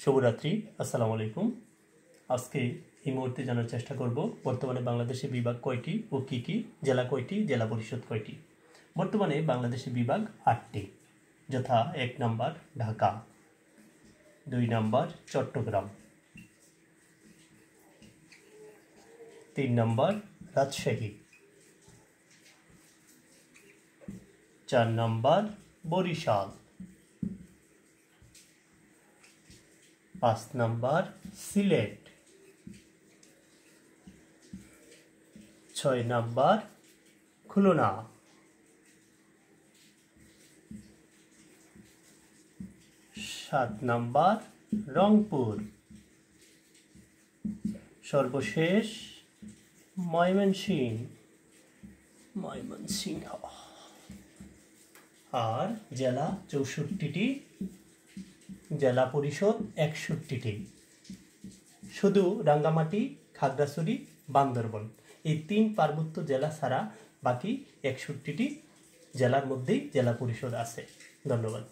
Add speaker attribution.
Speaker 1: শুভরাত্রি, আসসালামু আলাইকুম। আজকে এই মুহূর্তে জানার চেষ্টা করব বর্তমানে বাংলাদেশে বিভাগ কয়টি ও কি কি, জেলা কয়টি, জেলা পরিষদ কয়টি। বর্তমানে বাংলাদেশে বিভাগ 8টি, যথা 1 নম্বর ঢাকা, 2 নম্বর চট্টগ্রাম, 3 নম্বর রাজশাহী, 4 নম্বর বরিশাল, 5 নম্বর সিলেট, 6 নম্বর খুলনা, 7 নম্বর রংপুর, সর্বশেষ ময়মনসিংহ। আর জেলা 64টি, জেলা পরিষদ 61টি। শুধু রাঙ্গামাটি, খাগড়াছড়ি, বান্দরবন এই 3 পার্বত্য জেলা ছাড়া বাকি 61টি জেলার মধ্যেই জেলা পরিষদ আছে। ধন্যবাদ।